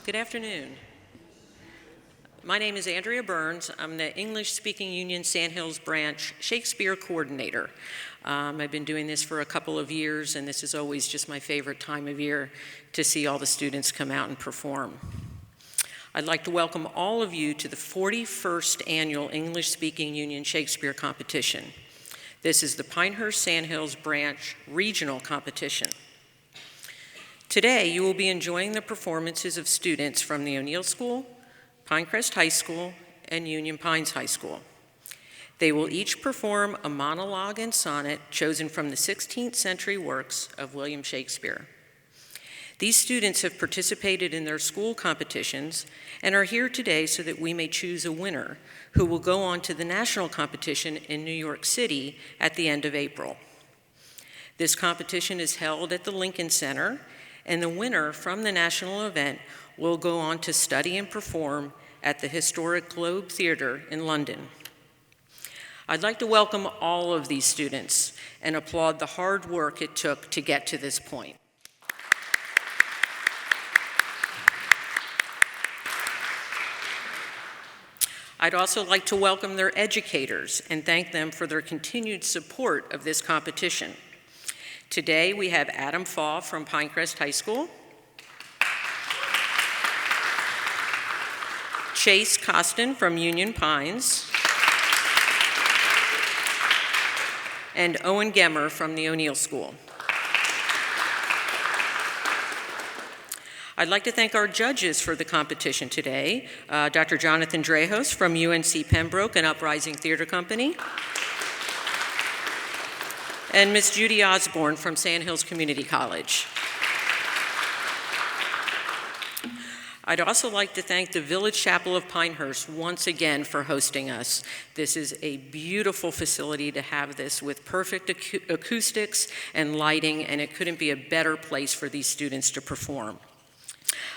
Good afternoon. My name is Andrea Burns. I'm the English Speaking Union Sandhills branch Shakespeare coordinator. I've been doing this for a couple of years, and this is always just my favorite time of year to see all the students come out and perform. I'd like to welcome all of you to the 41st Annual English Speaking Union Shakespeare Competition. This is the Pinehurst Sandhills branch regional competition. Today, you will be enjoying the performances of students from the O'Neill School, Pinecrest High School, and Union Pines High School. They will each perform a monologue and sonnet chosen from the 16th century works of William Shakespeare. These students have participated in their school competitions and are here today so that we may choose a winner who will go on to the national competition in New York City at the end of April. This competition is held at the Lincoln Center, and the winner from the national event will go on to study and perform at the historic Globe Theatre in London. I'd like to welcome all of these students and applaud the hard work it took to get to this point. I'd also like to welcome their educators and thank them for their continued support of this competition. Today, we have Adam Faw from Pinecrest High School, Chase Costin from Union Pines, and Owen Gemmer from the O'Neill School. I'd like to thank our judges for the competition today, Dr. Jonathan Drehos from UNC Pembroke and Uprising Theater Company, and Ms. Judy Osborne from Sandhills Community College. I'd also like to thank the Village Chapel of Pinehurst once again for hosting us. This is a beautiful facility to have this with perfect acoustics and lighting, and it couldn't be a better place for these students to perform.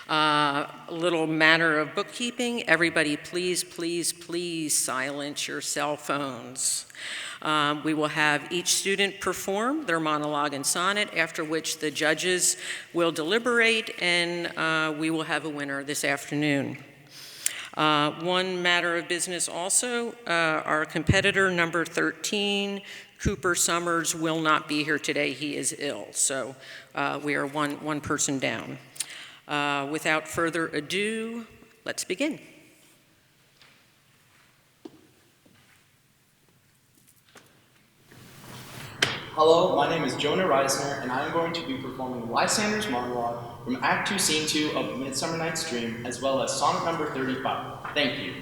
A little matter of bookkeeping. Everybody, please, please, please silence your cell phones. We will have each student perform their monologue and sonnet, after which the judges will deliberate, and we will have a winner this afternoon. One matter of business also, our competitor number 13, Cooper Summers, will not be here today. He is ill, so we are one person down. Without further ado, let's begin. Hello, my name is Jonah Reisner, and I am going to be performing Lysander's monologue from Act 2, Scene 2 of Midsummer Night's Dream, as well as sonnet number 35. Thank you.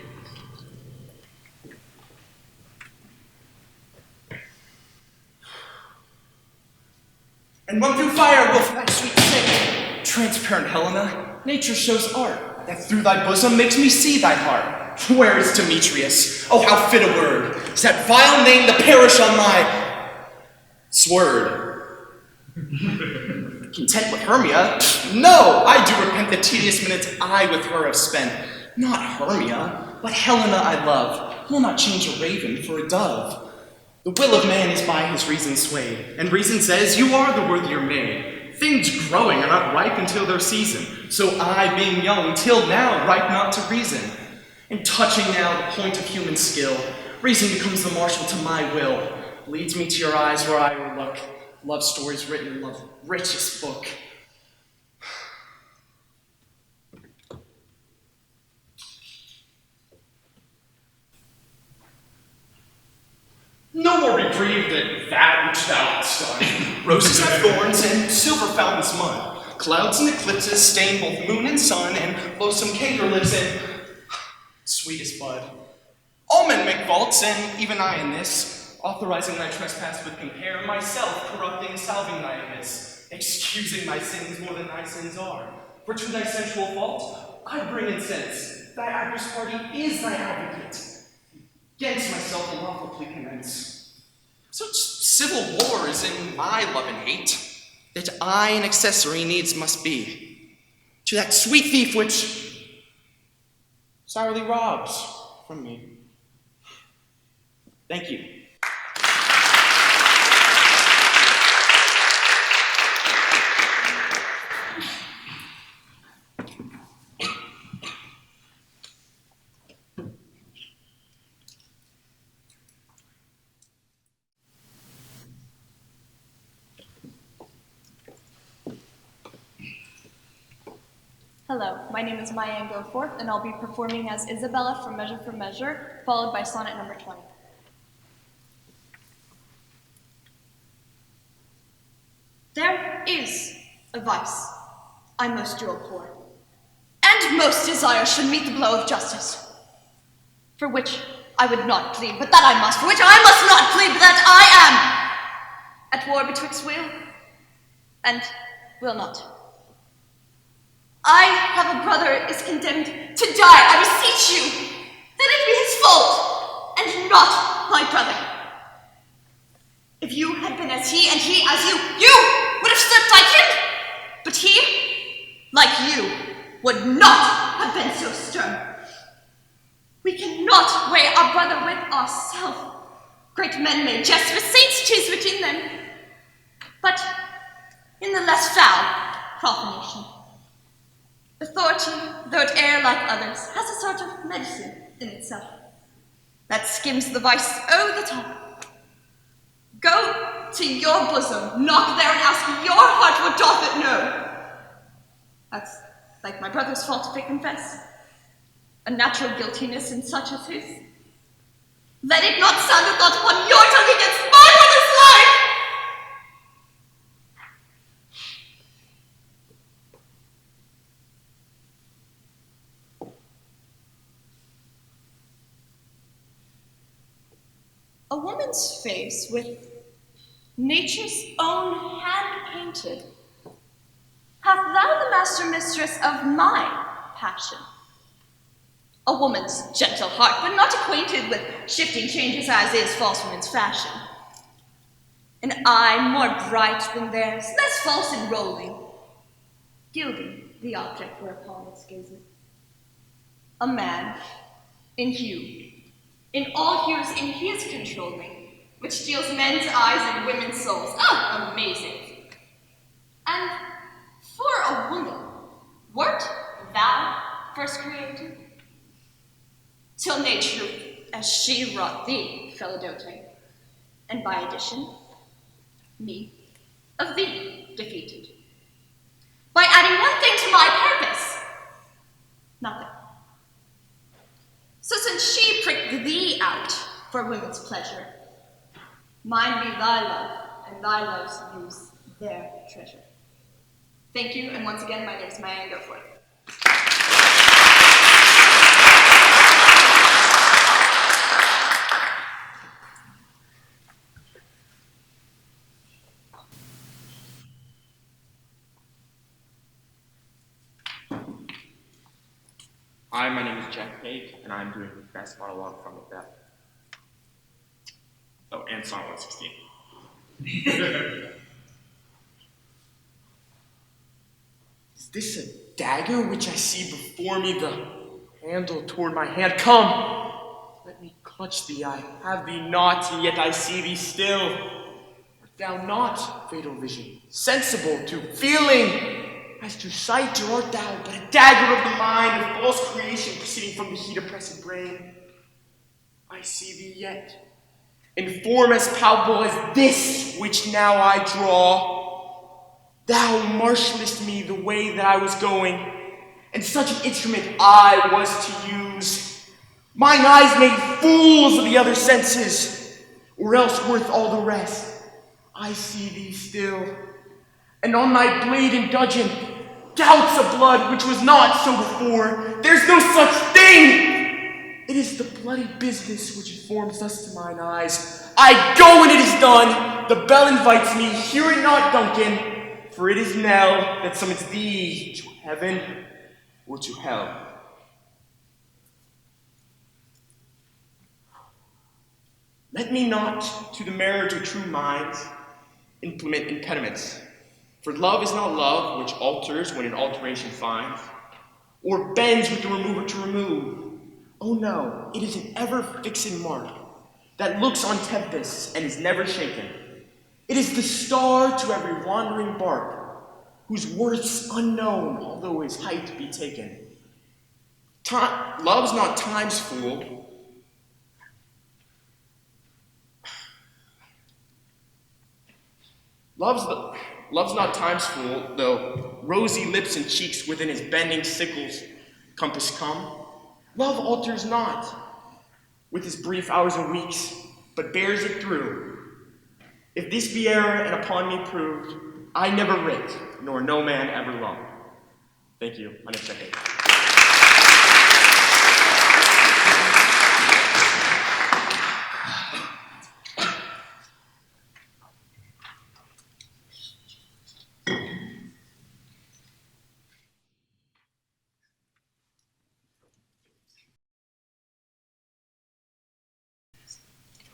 And run through fire will thy sweet sing, transparent Helena, nature shows art, that through thy bosom makes me see thy heart. Where is Demetrius? Oh, how fit a word, is that vile name to perish on my sword. Content with Hermia? No, I do repent the tedious minutes I with her have spent. Not Hermia, but Helena I love, will not change a raven for a dove. The will of man is by his reason swayed, and reason says you are the worthier maid. Things growing are not ripe until their season, so I, being young, till now ripe not to reason. And touching now the point of human skill, reason becomes the marshal to my will, leads me to your eyes where I will look, love stories written in love's richest book. No more be grieved at that which thou hast done. Roses have thorns and silver fountains mud. Clouds and eclipses stain both moon and sun, and loathsome canker lives in sweetest bud. All men make faults, and even I in this, authorizing thy trespass would compare, myself corrupting, salving thy abyss, excusing my sins more than thy sins are. For to thy sensual fault, I bring incense. Thy adverse party is thy advocate. Against myself a lawful plea commence. Such civil war is in my love and hate, that I an accessory needs must be to that sweet thief which sourly robs from me. Thank you. Hello, my name is Maya Goforth, and I'll be performing as Isabella from Measure, followed by sonnet number 20. There is a vice I most do abhor, and most desire should meet the blow of justice, for which I would not plead, but that I must, for which I must not plead, but that I am at war betwixt will and will not. I have a brother is condemned to die. I beseech you that it be his fault and not my brother. If you had been as he and he as you would have stood like him. But he, like you, would not have been so stern. We cannot weigh our brother with ourselves. Great men may jest, but saints choose between them. But in the less foul profanation, authority, though it err like others, has a sort of medicine in itself that skims the vice over the top. Go to your bosom, knock there and ask your heart what doth it know. That's like my brother's fault if it confess, a natural guiltiness in such as his. Let it not sound a thought upon your tongue against my brother's life. A woman's face with nature's own hand painted, hath thou the master mistress of my passion. A woman's gentle heart, but not acquainted with shifting changes as is false woman's fashion. An eye more bright than theirs, less false in rolling, gilding the object whereupon it gazeth. A man in hue, in all hues in his controlling, which steals men's eyes and women's souls. Oh, amazing. And for a woman, wert thou first created? Till nature, as she wrought thee, fell doting, and by addition, me, of thee, defeated. By adding one thing to my purpose, nothing. So since she pricked thee out for women's pleasure, mine be thy love, and thy love's use their treasure. Thank you, and once again, my name is Maya Goforth. Hi, my name is Jack Cake, and I'm doing the best monologue from Macbeth. Oh, and Song 116. Is this a dagger which I see before me, the handle toward my hand? Come, let me clutch thee. I have thee not, and yet I see thee still. Art thou not, fatal vision, sensible to feeling? As to sight, or art thou but a dagger of the mind, of false creation proceeding from the heat oppressed brain? I see thee yet, in form as palpable as this which now I draw. Thou marshalest me the way that I was going, and such an instrument I was to use. Mine eyes made fools of the other senses, or else worth all the rest. I see thee still, and on thy blade in dudgeon, gouts of blood which was not so before. There's no such thing. It is the bloody business which informs thus to mine eyes. I go when it is done. The bell invites me. Hear it not, Duncan, for it is Nell that summons thee to heaven or to hell. Let me not to the marriage of true minds implement impediments. For love is not love which alters when an alteration finds, or bends with the remover to remove. Oh no, it is an ever-fixing mark that looks on tempests and is never shaken. It is the star to every wandering bark, whose worth's unknown, although his height be taken. Love's not time's fool. Love's not time's fool, though rosy lips and cheeks within his bending sickles compass come. Love alters not with his brief hours and weeks, but bears it through. If this be error and upon me proved, I never writ, nor no man ever loved. Thank you. My name's Shakespeare.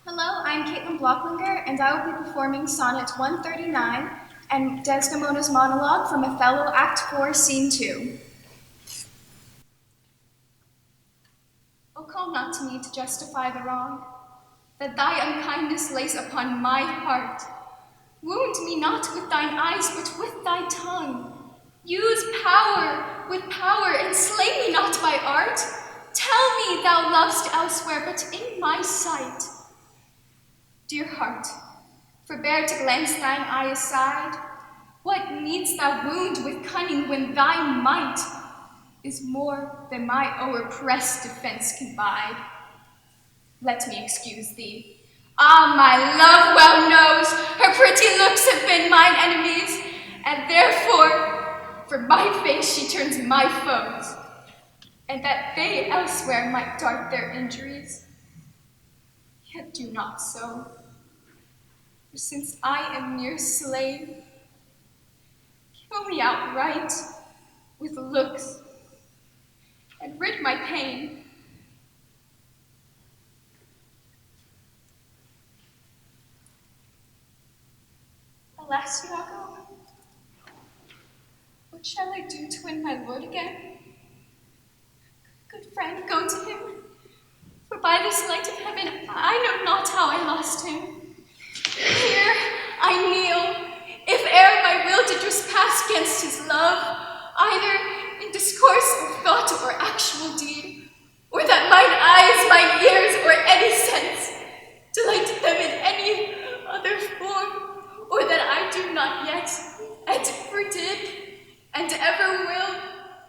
Hello, I'm Caitlin Blocklinger, and I will be performing Sonnet 139 and Desdemona's monologue from Othello, Act 4, Scene 2. O call not to me to justify the wrong that thy unkindness lays upon my heart. Wound me not with thine eyes, but with thy tongue. Use power with power, and slay me not by art. Tell me thou lovest elsewhere, but in my sight. Dear heart, forbear to glance thine eye aside. What needst thou wound with cunning when thy might is more than my o'erpressed defense can bide? Let me excuse thee. Ah, my love well knows her pretty looks have been mine enemies, and therefore for my face she turns my foes, and that they elsewhere might dart their injuries. Yet do not so. For since I am mere slave, kill me outright with looks, and rid my pain. Alas, Iago, what shall I do to win my lord again? Good friend, go to him, for by this light of heaven I know not how I lost him. Here I kneel, if e'er my will did trespass against his love, either in discourse or thought or actual deed, or that mine eyes, mine ears, or any sense delighted them in any other form, or that I do not yet, and ever did, and ever will,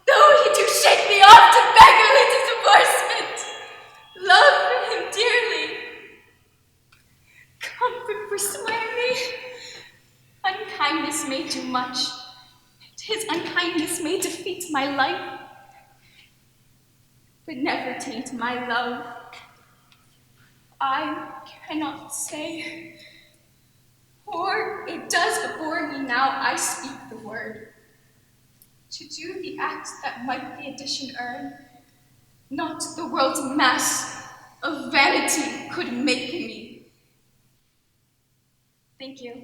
though he do shake me off to beggarly divorcement, love him dearly. Comfort, forswear me. Unkindness may do much, and his unkindness may defeat my life, but never taint my love. I cannot say, or it does abhor me now I speak the word. To do the act that might the addition earn, not the world's mass of vanity could make me. Thank you.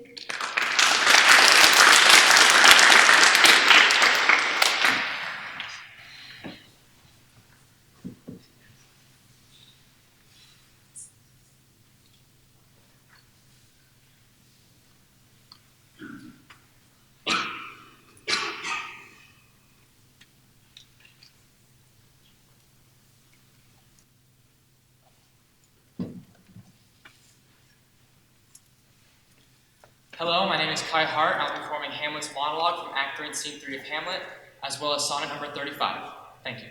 Hello, my name is Kai Hart, and I'll be performing Hamlet's monologue from Act 3 and Scene 3 of Hamlet, as well as Sonnet number 35. Thank you.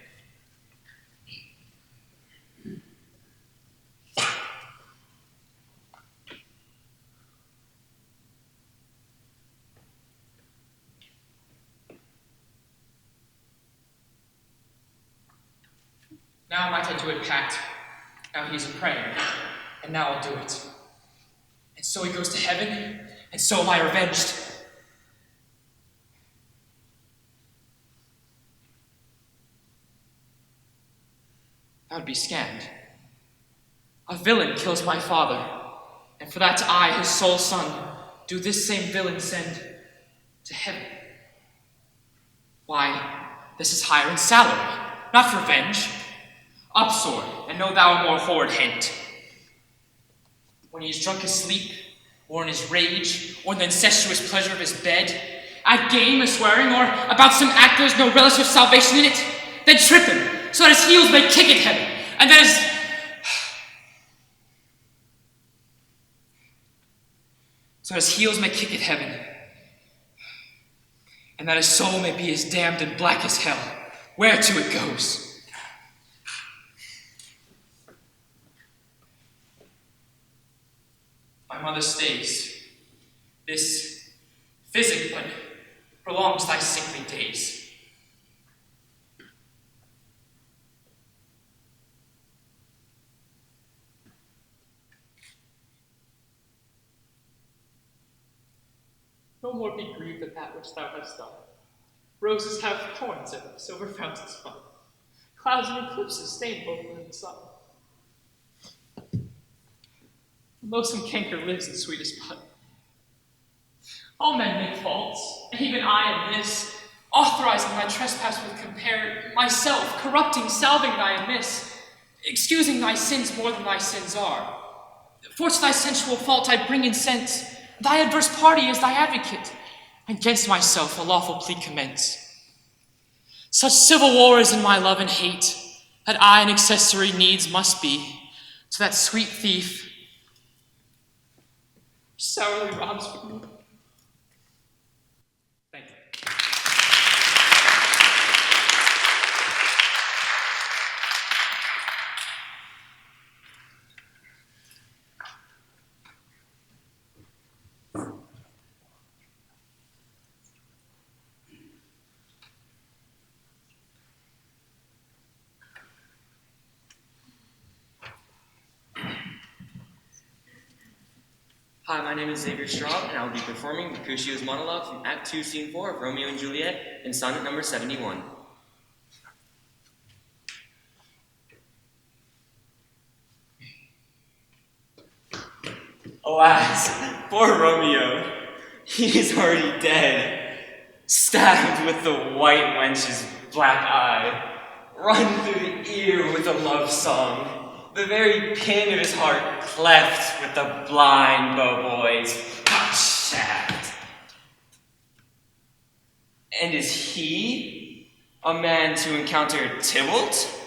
Now might I do it pat. Now he is a prey, and now I'll do it. And so he goes to heaven, and so am I revenged. That would be scanned. A villain kills my father, and for that I, his sole son, do this same villain send to heaven. Why, this is higher in salary, not revenge. Up, sword, and know thou a more horrid hint. When he is drunk his sleep, or in his rage, or in the incestuous pleasure of his bed, at game, a swearing, or about some act there is no relish of salvation in it, then trip him, so that his heels may kick at heaven, and that his... so that his heels may kick at heaven. and that his soul may be as damned and black as hell, whereto it goes. My mother stays. This physic but prolongs thy sickly days. No more be grieved at that which thou hast done. Roses have thorns in them, silver fountains fun. Clouds and eclipses stain both moon and sun. Loathsome canker lives in sweetest bud. All men make faults, and even I in this, authorizing thy trespass with compare myself, corrupting, salving thy amiss, excusing thy sins more than thy sins are. For to thy sensual fault I bring incense, thy adverse party is thy advocate, and against myself a lawful plea commence. Such civil war is in my love and hate, that I an accessory needs must be to that sweet thief sourly robs from me. Thank you. Hi, my name is Xavier Straub, and I will be performing Mercutio's monologue from Act 2, Scene 4 of Romeo and Juliet in sonnet number 71. Alas, poor Romeo, he is already dead, stabbed with the white wench's black eye, run through the ear with a love song, the very pin of his heart cleft with the blind bowboy's hot shaft. And is he a man to encounter Tybalt?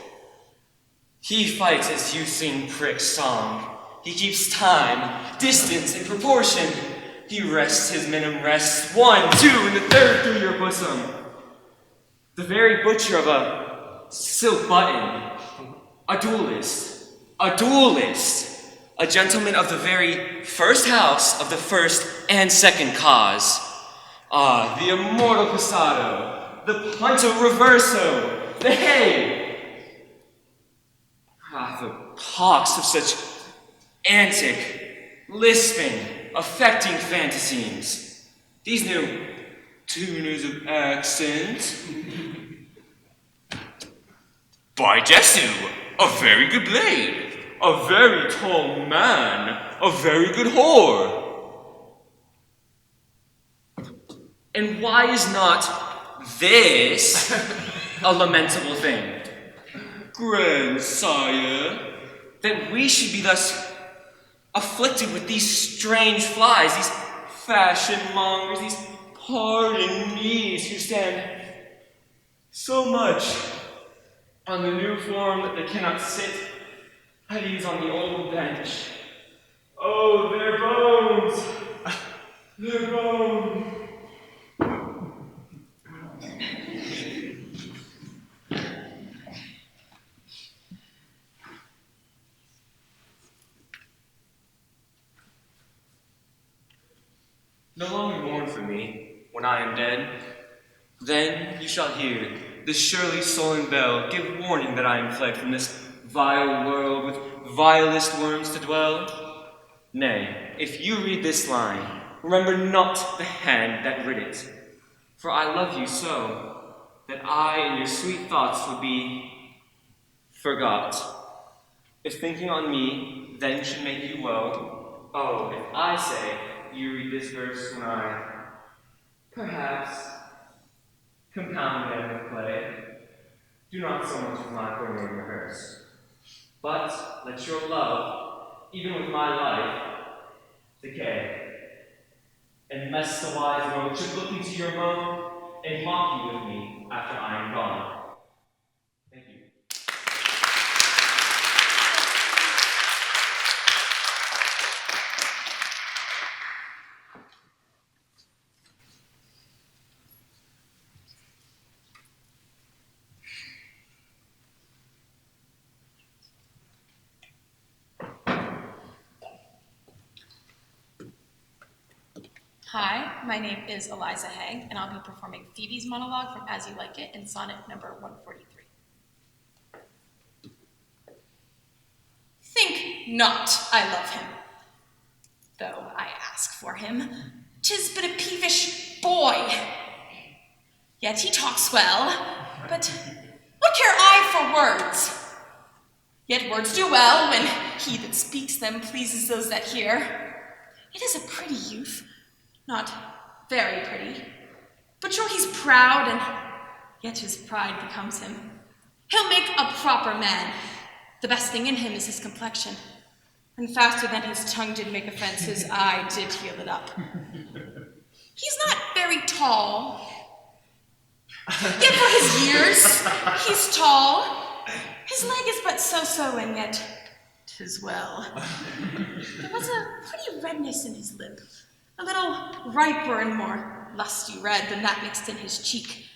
He fights as you sing prick's song. He keeps time, distance, and proportion. He rests his minim rests 1, 2, and the third through your bosom. The very butcher of a silk button, a duelist, a gentleman of the very first house of the first and second cause. Ah, the immortal passado, the punto reverso, the hey! Ah, the talks of such antic, lisping, affecting fantasies. These new tuners of accent. By Jesu, a very good blade, a very tall man, a very good whore. And why is not this a lamentable thing? Grandsire, that we should be thus afflicted with these strange flies, these fashion mongers, these pardon me's who stand so much on the new form that they cannot sit at ease on the old bench. Oh, their bones! Their bones! No longer mourn for me when I am dead. Then you shall hear the surely sullen bell give warning that I am fled from this vile world with vilest worms to dwell. Nay, if you read this line, remember not the hand that writ it. For I love you so, that I in your sweet thoughts would be forgot. If thinking on me then should make you woe, oh, if I say you read this verse when I, perhaps, compound them with play, do not so much as my poor name rehearse, but let your love, even with my life, decay. And lest the wise world should look into your moan and mock you with me after I am gone. Thank you. Hi, my name is Eliza Hay, and I'll be performing Phoebe's monologue from As You Like It in sonnet number 143. Think not I love him, though I ask for him. 'Tis but a peevish boy. Yet he talks well, but what care I for words? Yet words do well when he that speaks them pleases those that hear. It is a pretty youth, not very pretty, but sure he's proud, and yet his pride becomes him. He'll make a proper man. The best thing in him is his complexion, and faster than his tongue did make offense, his eye did heal it up. He's not very tall, yet for his years he's tall. His leg is but so-so, and yet 'tis well. There was a pretty redness in his lip, a little riper and more lusty red than that mixed in his cheek.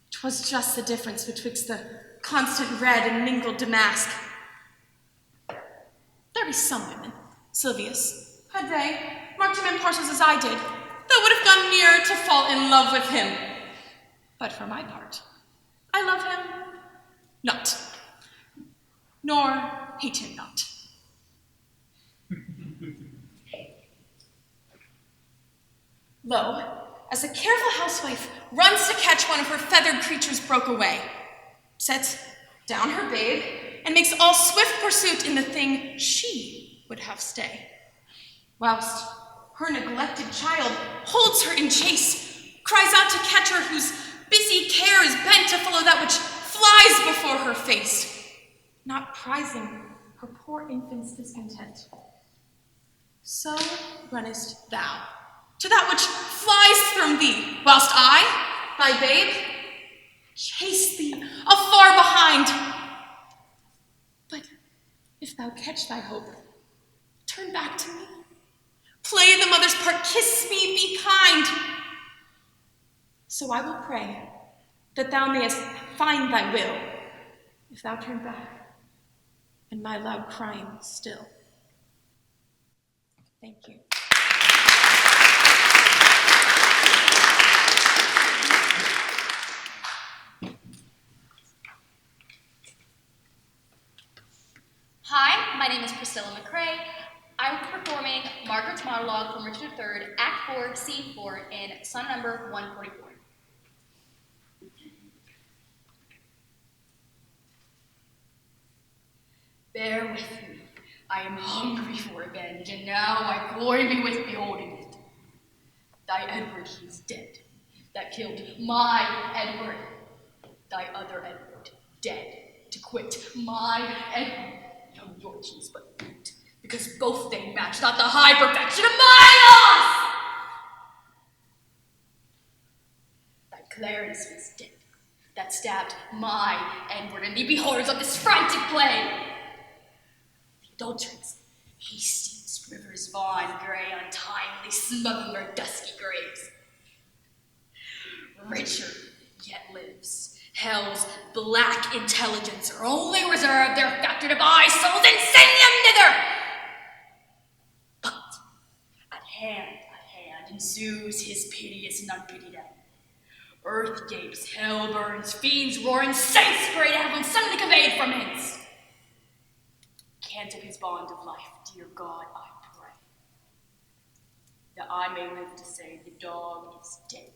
'Twas just the difference betwixt the constant red and mingled damask. There be some women, Silvius, had they marked him in parcels as I did, that would have gone near to fall in love with him. But for my part, I love him not, nor hate him not. Lo, as a careful housewife runs to catch one of her feathered creatures broke away, sets down her babe, and makes all swift pursuit in the thing she would have stay, whilst her neglected child holds her in chase, cries out to catch her whose busy care is bent to follow that which flies before her face, not prizing her poor infant's discontent. So runnest thou to that which flies from thee, whilst I, thy babe, chase thee afar behind. But if thou catch thy hope, turn back to me. Play the mother's part, kiss me, be kind. So I will pray that thou mayest find thy will, if thou turn back, and my loud crying still. Thank you. Hi, my name is Priscilla McCrae. I'm performing Margaret's monologue from Richard III, Act 4, Scene 4 in sonnet number 144. Bear with me. I am hungry for revenge, and now I glory me with beholding it. Thy Edward, he is dead, that killed my Edward. Thy other Edward, dead, to quit my Edward. No, yours is but brute, because both they match not the high perfection of my loss. Thy Clarence is dead, that stabbed my Edward, and the beholders of this frantic play. Adulterers, Hastings, Rivers, Vaughan, Grey, untimely smother their dusky graves. Richard yet lives. Hell's black intelligence are only reserved their facultative eye souls and send them thither. But at hand ensues his piteous and unpitied end. Earth gapes, hell burns, fiends roar, and saints great heaven suddenly conveyed from hence. Cancel his bond of life, dear God, I pray, that I may live to say the dog is dead.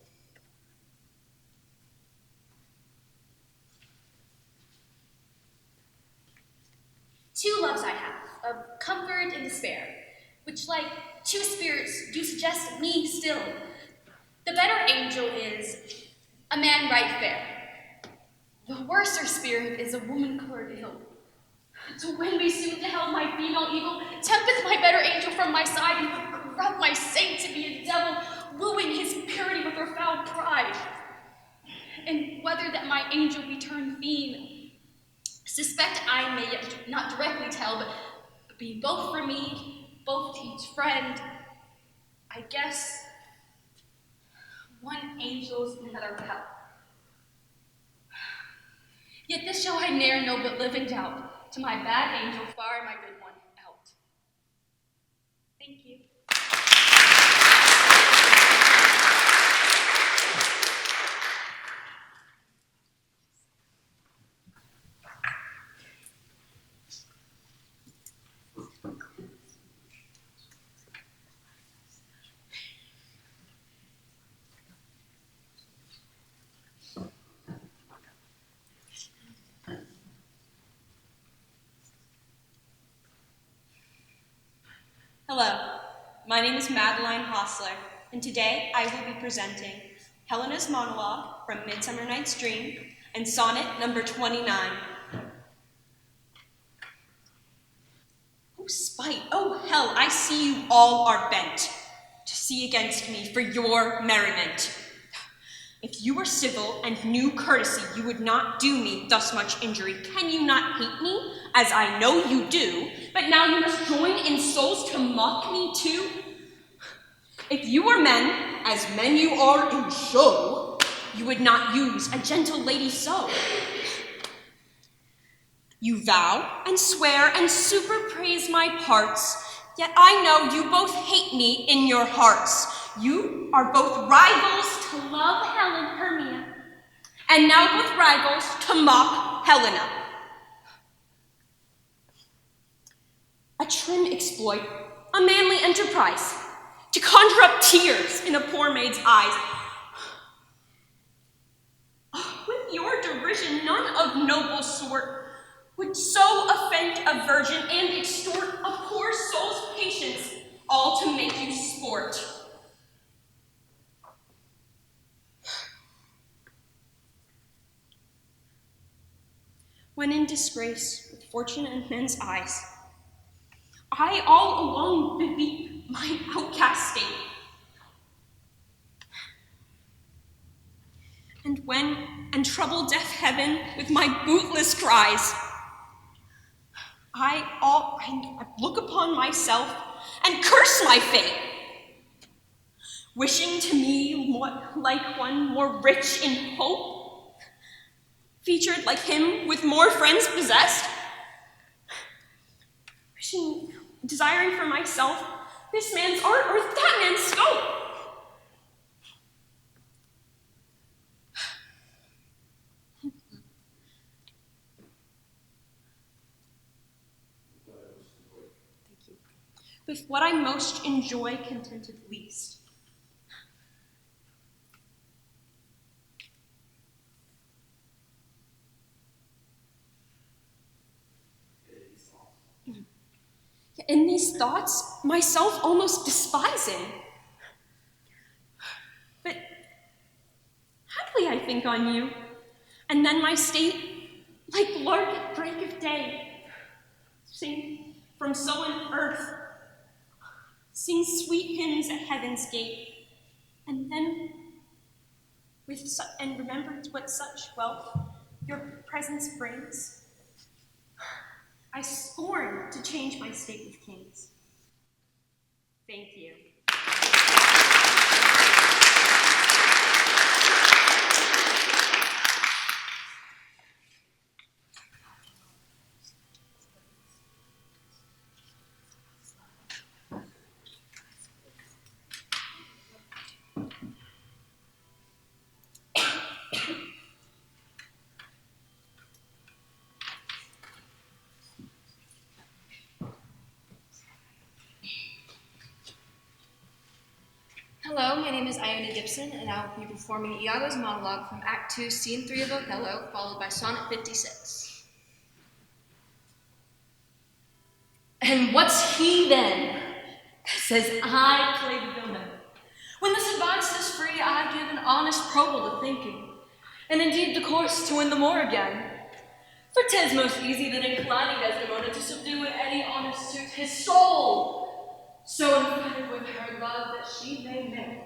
Two loves I have, of comfort and despair, which like two spirits do suggest me still. The better angel is a man right fair. The worser spirit is a woman colored ill. To win me soon to hell my female evil, tempteth my better angel from my side, and would corrupt my saint to be a devil, wooing his purity with her foul pride. And whether that my angel be turned fiend, suspect I may yet not directly tell, but being both for me, both to each friend, I guess one angel's in another hell. Yet this shall I ne'er know, but live in doubt, to my bad angel far my good one out. Thank you. Hello, my name is Madeline Hostler, and today I will be presenting Helena's monologue from Midsummer Night's Dream and sonnet number 29. Oh, spite, oh, hell, I see you all are bent to see against me for your merriment. If you were civil and knew courtesy, you would not do me thus much injury. Can you not hate me, as I know you do, but now you must join in souls to mock me too? If you were men, as men you are in show, you would not use a gentle lady so. You vow and swear and superpraise my parts, yet I know you both hate me in your hearts. You are both rivals to love Helen Hermia, and now both rivals to mock Helena. A trim exploit, a manly enterprise, to conjure up tears in a poor maid's eyes. With your derision, none of noble sort would so offend a virgin and extort a poor soul's patience, all to make you sport. When in disgrace with fortune and men's eyes, I all alone beweep my outcast state. And when and trouble deaf heaven with my bootless cries, I look upon myself and curse my fate, wishing to me like one more rich in hope, featured like him with more friends possessed, desiring for myself this man's art or that man's scope. With what I most enjoy contented least. In these thoughts, myself almost despising. But haply I think on you, and then my state, like lark at break of day, sing from sullen earth, sing sweet hymns at heaven's gate, and then and remember what such wealth your presence brings. I scorn to change my state with kings. Thank you. Hello, my name is Iona Gibson, and I will be performing Iago's monologue from Act 2, Scene 3 of Othello, followed by Sonnet 56. And what's he then that says I play the villain? When this advice is free, I give an honest probal to thinking, and indeed the course to win the more again. For 'tis most easy that inclining Desdemona to subdue in any honest suit his soul, so inflated with her love that she may make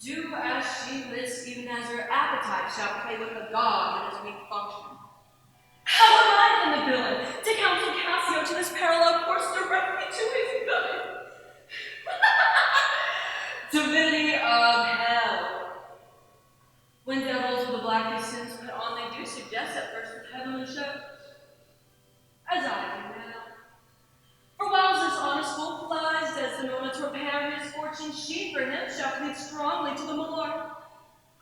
do as she lists, even as her appetite shall play with a god in his weak function. How am I then the villain, to counsel Cassio to this parallel course directly to his good? Divinity of hell. When devils with the blackest sins put on, they do suggest at first with heavenly shows, as I do now. For whiles this honest fool flies Desdemona to repair his fortune, she for him shall plead strongly to the more.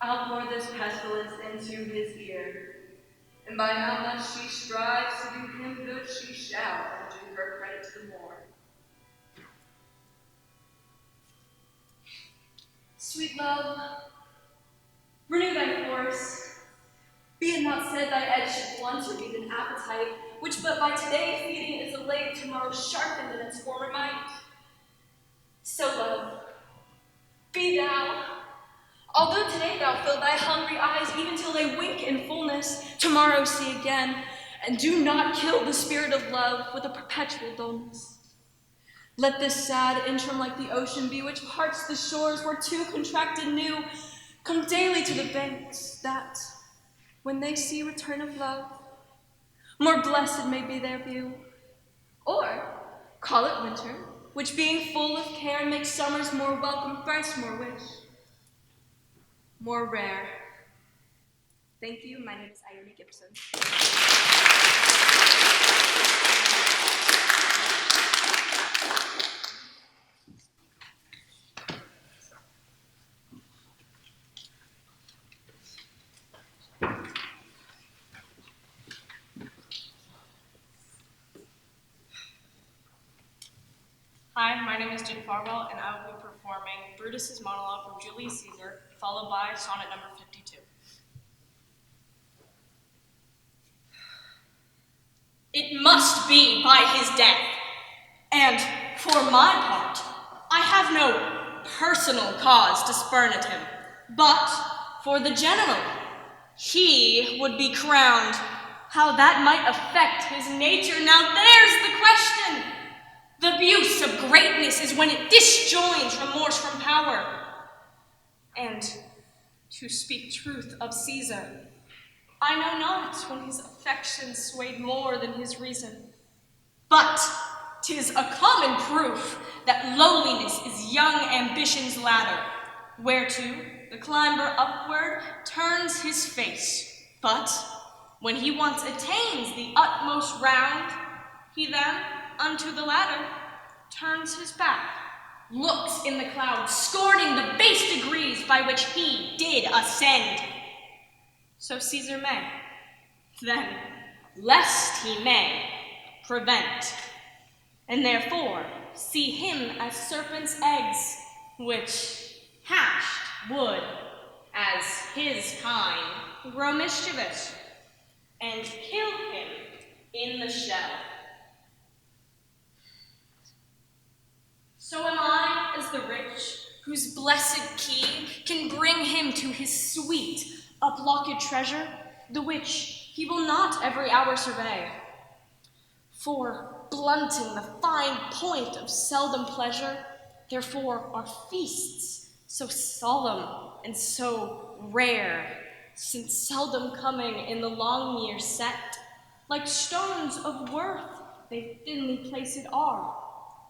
I'll pour this pestilence into his ear, and by how much she strives to do him good, she shall do her credit to the more. Sweet love, renew thy force. Be it not said thy edge should blunt or beat an appetite, which but by today feeding is a blade tomorrow sharpened in its former might. So, love, be thou. Although today thou fill thy hungry eyes even till they wink in fullness, tomorrow see again, and do not kill the spirit of love with a perpetual dullness. Let this sad interim like the ocean be, which parts the shores where two contracted new come daily to the banks, that, when they see return of love, more blessed may be their view. Or call it winter, which being full of care makes summers more welcome, thrice more wish, more rare. Thank you. My name is Ione Gibson. Hi, my name is Jen Farwell, and I will be performing Brutus's monologue from Julius Caesar, followed by sonnet number 52. It must be by his death, and for my part, I have no personal cause to spurn at him, but for the general, he would be crowned. How that might affect his nature, now there's the question. The abuse of greatness is when it disjoins remorse from power. And to speak truth of Caesar, I know not when his affections swayed more than his reason. But 'tis a common proof that lowliness is young ambition's ladder, whereto the climber upward turns his face. But when he once attains the utmost round, he then unto the ladder turns his back, looks in the clouds, scorning the base degrees by which he did ascend. So Caesar may, then, lest he may, prevent, and therefore see him as serpent's eggs, which, hatched, would, as his kind, grow mischievous, and kill him in the shell. So am I as the rich, whose blessed key can bring him to his sweet, uplocked treasure, the which he will not every hour survey. For, blunting the fine point of seldom pleasure, therefore are feasts so solemn and so rare, since seldom coming in the long year set, like stones of worth they thinly placed are,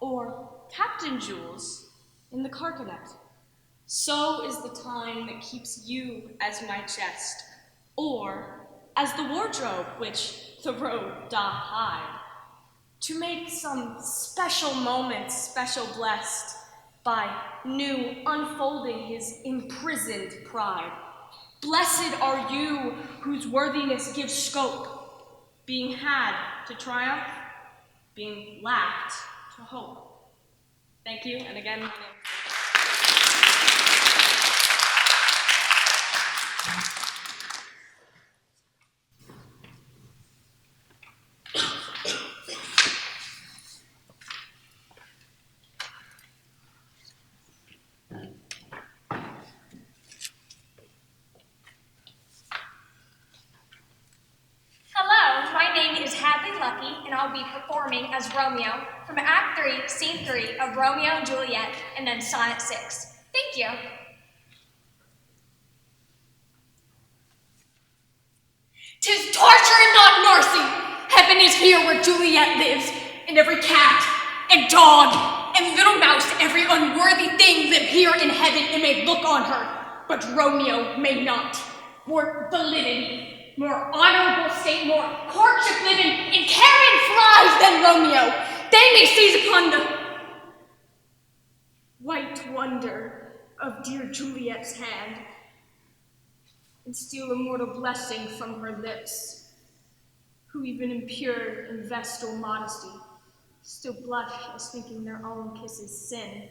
or captain jewels in the carcanet. So is the time that keeps you as my chest, or as the wardrobe which the robe doth hide, to make some special moment special blessed by new unfolding his imprisoned pride. Blessed are you whose worthiness gives scope, being had to triumph, being lacked to hope. Thank you, and again, my name is... Hello, my name is Hadley Lucky, and I'll be performing as Romeo from Act 3, Scene 3 of Romeo and Juliet, and then Sonnet 6. Thank you. "'Tis torture and not mercy. Heaven is here where Juliet lives, and every cat and dog and little mouse, every unworthy thing live here in heaven and may look on her. But Romeo may not. More validity, more honorable state, more courtship living in carrion flies than Romeo. They may seize upon the white wonder of dear Juliet's hand and steal a mortal blessing from her lips, who even impure in vestal modesty still blush as thinking their own kisses sin.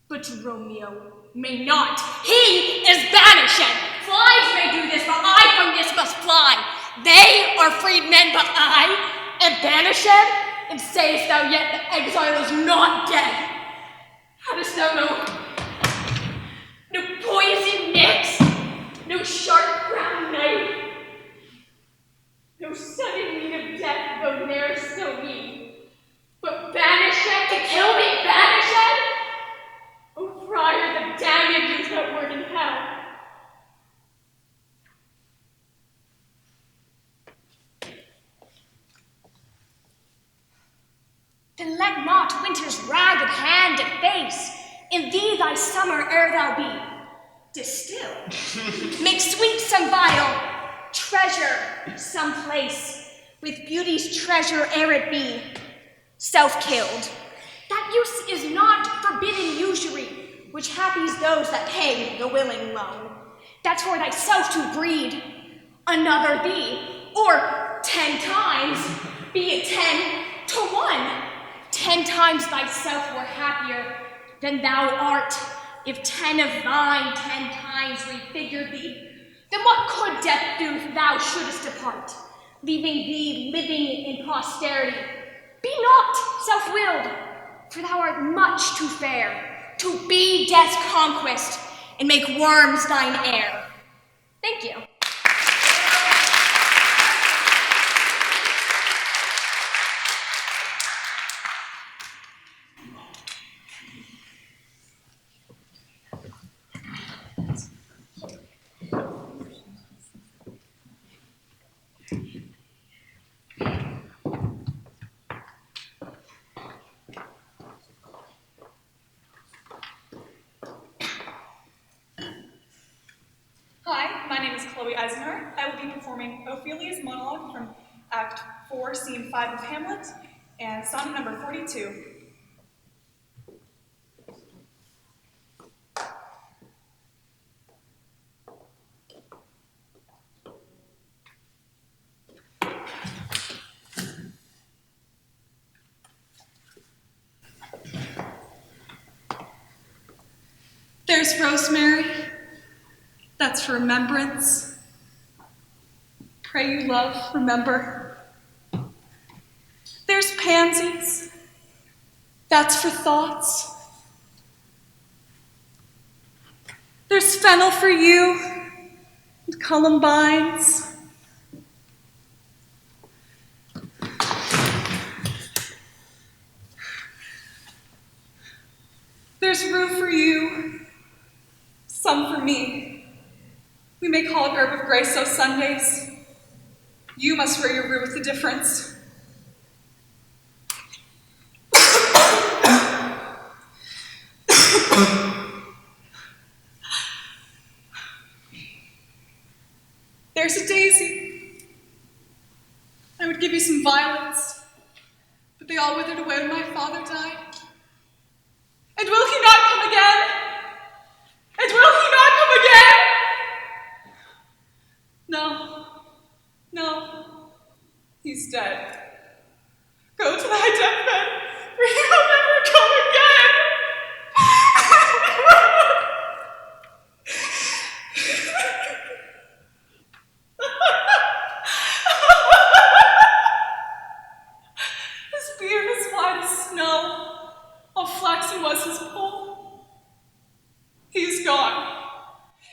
But Romeo may not. He is banished. Flies may do this, but I from this must fly. They are freedmen, but I and banished? And sayest thou yet that exile is not dead? Hadst thou no poison nicks, no sharp brown knife, no sudden need of death, though ne'er so mean, but banished to kill me, banished? O friar, the damages that were in hell. Then let not winter's ragged hand deface in thee thy summer ere thou be. Distill, make sweet some vial, treasure some place, with beauty's treasure ere it be self-killed. That use is not forbidden usury, which happies those that pay the willing loan. That's for thyself to breed another thee, or 10 times, be it 10 to 1. 10 times thyself were happier than thou art, if 10 of thine 10 times refigured thee. Then what could death do if thou shouldest depart, leaving thee living in posterity? Be not self-willed, for thou art much too fair to be death's conquest and make worms thine heir. Thank you. Hi, my name is Chloe Eisenhardt. I will be performing Ophelia's monologue from Act 4, Scene 5 of Hamlet, and sonnet number 42. There's rosemary. That's for remembrance. Pray you, love, remember. There's pansies. That's for thoughts. There's fennel for you, and columbines. There's rue for you, some for me. We may call it herb of grace those Sundays. You must wear your rue with the difference. There's a daisy. I would give you some violets, but they all withered away when my father died. And will he not come again? And will he not come again? No, he's dead. Go to thy deathbed, for he will never come again. His beard is white as snow, all flaxen was his poll. He's gone.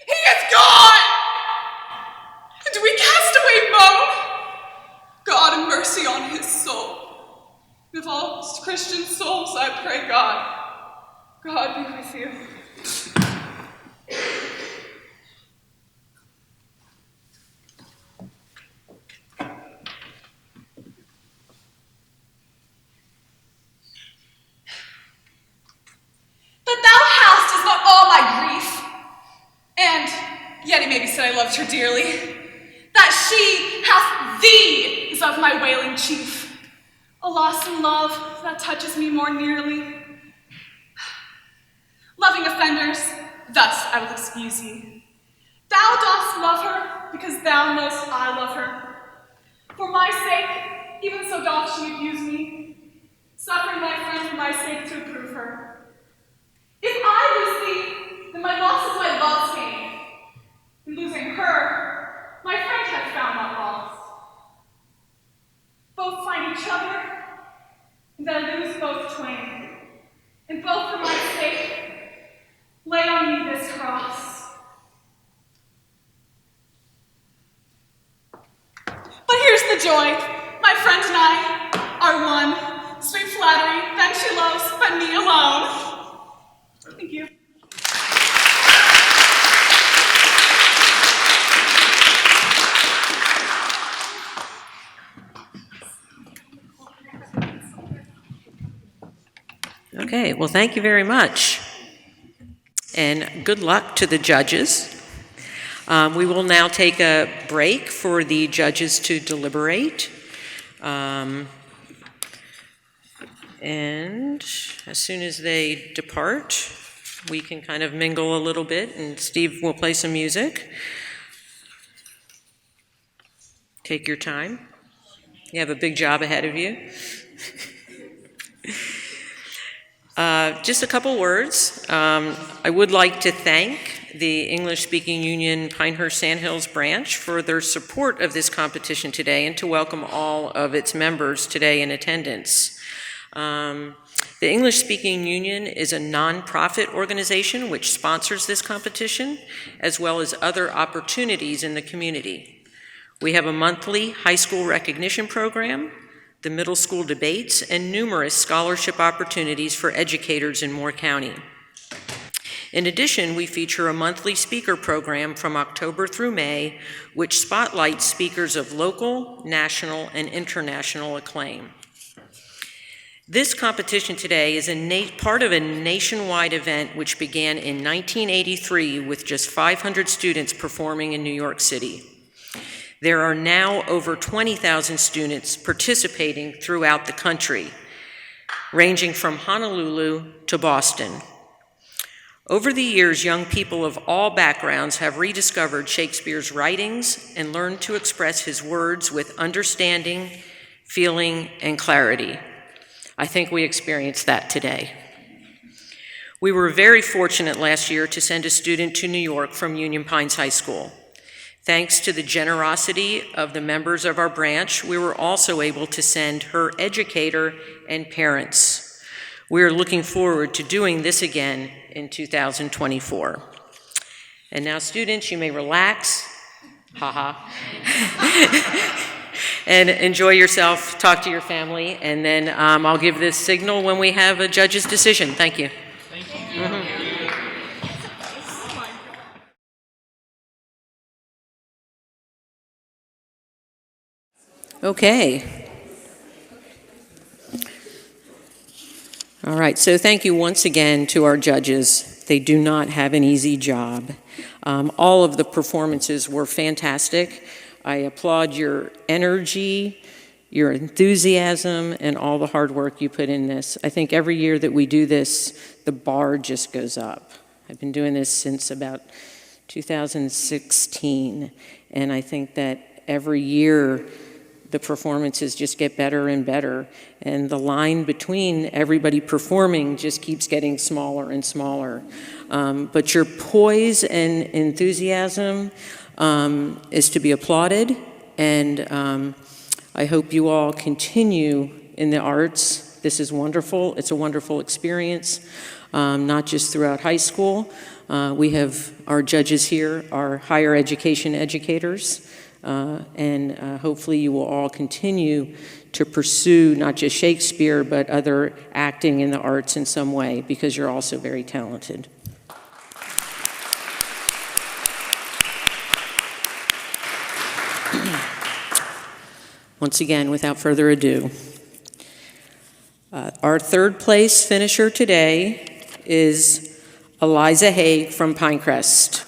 He is gone! And we cast away moan. God have mercy on his soul. With all Christian souls, I pray God. God be with you. That thou hast is not all my grief. And yet it may be said I loved her dearly. That she hath thee is of my wailing chief. A loss in love that touches me more nearly. Loving offenders, thus I will excuse ye. Thou dost love her because thou knowest I love her. For my sake, even so doth she abuse me, suffering my friend for my sake to approve her. If I lose thee, then my loss is my love's gain. In losing her, my friend hath found not loss. Both find each Okay, well, thank you very much. And good luck to the judges. We will now take a break for the judges to deliberate. And as soon as they depart, we can kind of mingle a little bit, and Steve will play some music. Take your time. You have a big job ahead of you. Just a couple words. I would like to thank the English-speaking Union Pinehurst Sandhills branch for their support of this competition today, and to welcome all of its members today in attendance. The English-speaking Union is a nonprofit organization which sponsors this competition, as well as other opportunities in the community. We have a monthly high school recognition program, the middle school debates, and numerous scholarship opportunities for educators in Moore County. In addition, we feature a monthly speaker program from October through May, which spotlights speakers of local, national, and international acclaim. This competition today is part of a nationwide event which began in 1983 with just 500 students performing in New York City. There are now over 20,000 students participating throughout the country, ranging from Honolulu to Boston. Over the years, young people of all backgrounds have rediscovered Shakespeare's writings and learned to express his words with understanding, feeling, and clarity. I think we experienced that today. We were very fortunate last year to send a student to New York from Union Pines High School. Thanks to the generosity of the members of our branch, we were also able to send her educator and parents. We are looking forward to doing this again in 2024. And now, students, you may relax, and enjoy yourself, talk to your family, and then I'll give this signal when we have a judge's decision. Thank you. Thank you. Mm-hmm. Okay. All right, so thank you once again to our judges. They do not have an easy job. All of the performances were fantastic. I applaud your energy, your enthusiasm, and all the hard work you put in this. I think every year that we do this, the bar just goes up. I've been doing this since about 2016, and I think that every year the performances just get better and better, and the line between everybody performing just keeps getting smaller and smaller. But your poise and enthusiasm is to be applauded, and I hope you all continue in the arts. This is wonderful. It's a wonderful experience, not just throughout high school. We have our judges here, our higher education educators, and hopefully you will all continue to pursue not just Shakespeare, but other acting in the arts in some way, because you're also very talented. Once again, without further ado, our third place finisher today is Eliza Haig from Pinecrest.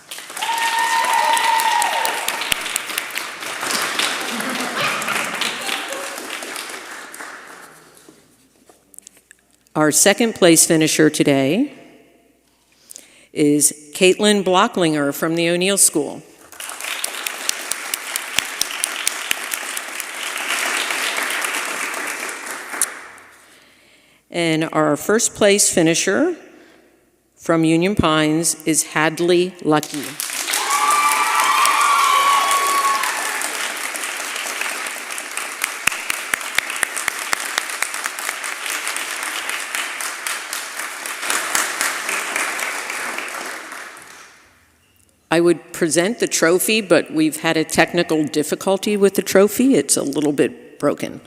Our second place finisher today is Caitlin Blocklinger from the O'Neill School. And our first place finisher from Union Pines is Hadley Lucky. I would present the trophy, but we've had a technical difficulty with the trophy. It's a little bit broken.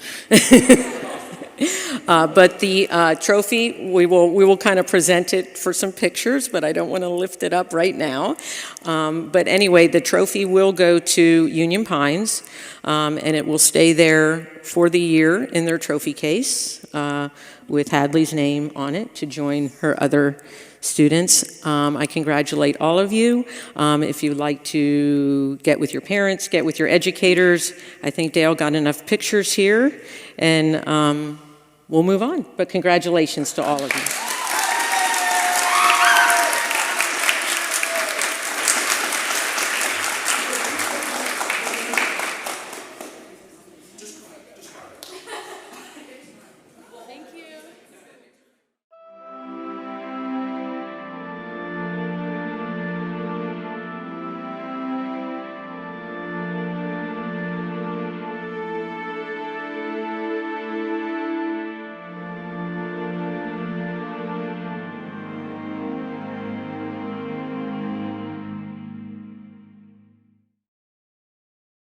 But the trophy, we will kind of present it for some pictures, but I don't want to lift it up right now. But anyway, the trophy will go to Union Pines, and it will stay there for the year in their trophy case with Hadley's name on it to join her other students. I congratulate all of you. If you'd like to get with your parents, get with your educators, I think Dale got enough pictures here, and we'll move on. But congratulations to all of you.